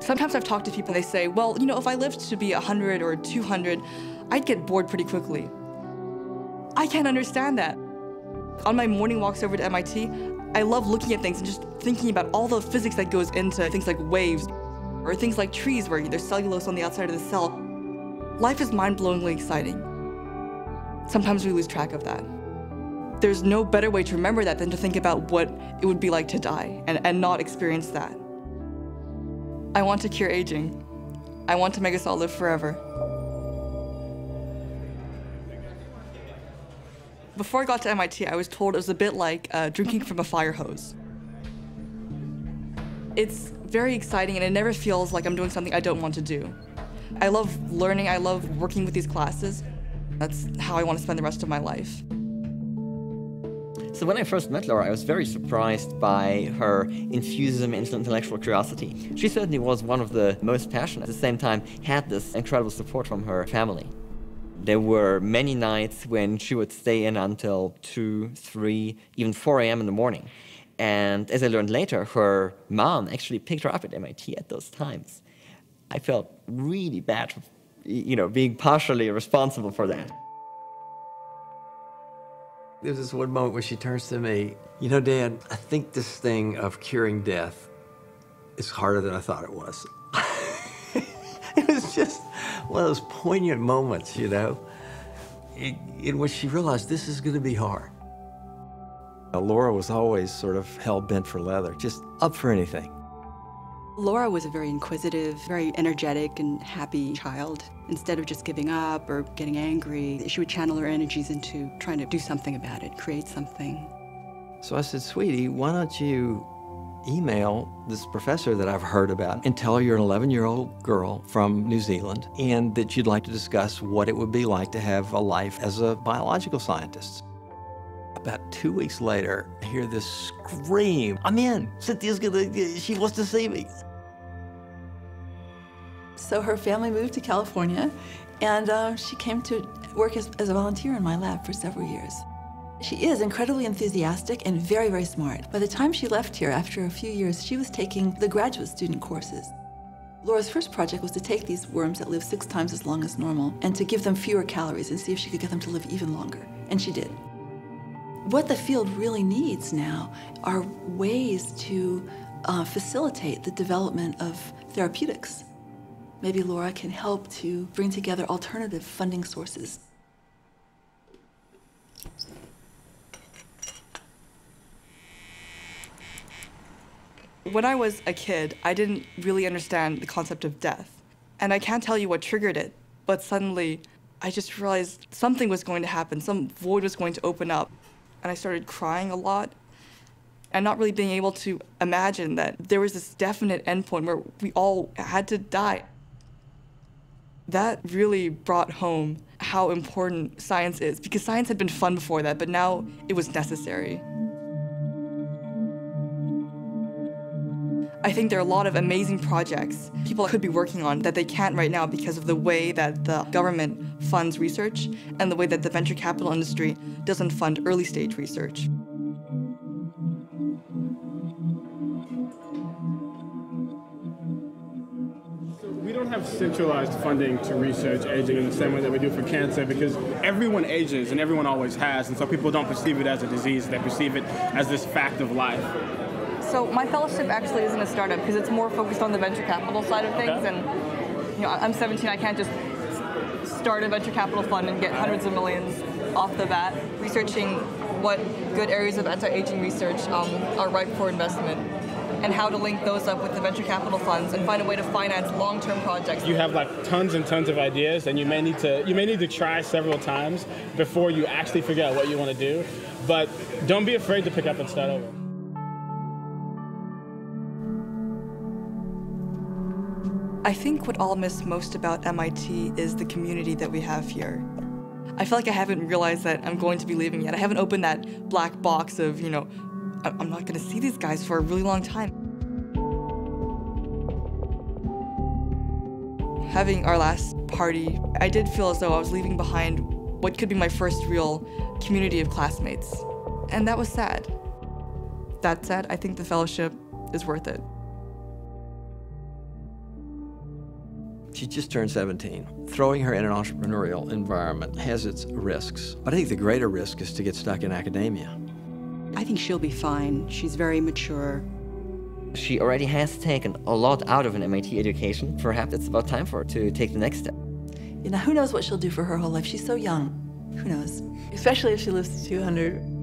Sometimes I've talked to people and they say, well, you know, if I lived to be 100 or 200, I'd get bored pretty quickly. I can't understand that. On my morning walks over to MIT, I love looking at things and just thinking about all the physics that goes into things like waves, or things like trees where there's cellulose on the outside of the cell. Life is mind-blowingly exciting. Sometimes we lose track of that. There's no better way to remember that than to think about what it would be like to die and not experience that. I want to cure aging. I want to make us all live forever. Before I got to MIT, I was told it was a bit like drinking from a fire hose. It's very exciting and it never feels like I'm doing something I don't want to do. I love learning, I love working with these classes. That's how I want to spend the rest of my life. So when I first met Laura, I was very surprised by her enthusiasm and intellectual curiosity. She certainly was one of the most passionate, at the same time had this incredible support from her family. There were many nights when she would stay in until 2, 3, even 4 a.m. in the morning. And as I learned later, her mom actually picked her up at MIT at those times. I felt really bad, being partially responsible for that. There's this one moment where she turns to me, you know, Dan, I think this thing of curing death is harder than I thought it was. It was just one of those poignant moments, in which she realized this is going to be hard. Laura was always sort of hell-bent for leather, just up for anything. Laura was a very inquisitive, very energetic and happy child. Instead of just giving up or getting angry, she would channel her energies into trying to do something about it, create something. So I said, sweetie, why don't you email this professor that I've heard about and tell her you're an 11-year-old girl from New Zealand and that you'd like to discuss what it would be like to have a life as a biological scientist. About 2 weeks later, I hear this scream, I'm in, she wants to see me. So her family moved to California, and she came to work as a volunteer in my lab for several years. She is incredibly enthusiastic and very, very smart. By the time she left here, after a few years, she was taking the graduate student courses. Laura's first project was to take these worms that live 6 times as long as normal and to give them fewer calories and see if she could get them to live even longer, and she did. What the field really needs now are ways to facilitate the development of therapeutics. Maybe Laura can help to bring together alternative funding sources. When I was a kid, I didn't really understand the concept of death. And I can't tell you what triggered it, but suddenly I just realized something was going to happen, some void was going to open up. And I started crying a lot and not really being able to imagine that there was this definite endpoint where we all had to die. That really brought home how important science is, because science had been fun before that, but now it was necessary. I think there are a lot of amazing projects people could be working on that they can't right now because of the way that the government funds research and the way that the venture capital industry doesn't fund early stage research. We don't have centralized funding to research aging in the same way that we do for cancer, because everyone ages and everyone always has, and so people don't perceive it as a disease, they perceive it as this fact of life. So my fellowship actually isn't a startup because it's more focused on the venture capital side of things. Okay. And I'm 17, I can't just start a venture capital fund and get hundreds of millions off the bat. Researching what good areas of anti-aging research are ripe for investment and how to link those up with the venture capital funds and find a way to finance long-term projects. You have like tons and tons of ideas, and you may need to try several times before you actually figure out what you want to do. But don't be afraid to pick up and start over. I think what I'll miss most about MIT is the community that we have here. I feel like I haven't realized that I'm going to be leaving yet. I haven't opened that black box of, I'm not going to see these guys for a really long time. Having our last party, I did feel as though I was leaving behind what could be my first real community of classmates. And that was sad. That said, I think the fellowship is worth it. She just turned 17. Throwing her in an entrepreneurial environment has its risks, but I think the greater risk is to get stuck in academia. I think she'll be fine. She's very mature. She already has taken a lot out of an MIT education. Perhaps it's about time for her to take the next step. You know, who knows what she'll do for her whole life? She's so young. Who knows? Especially if she lives to 200.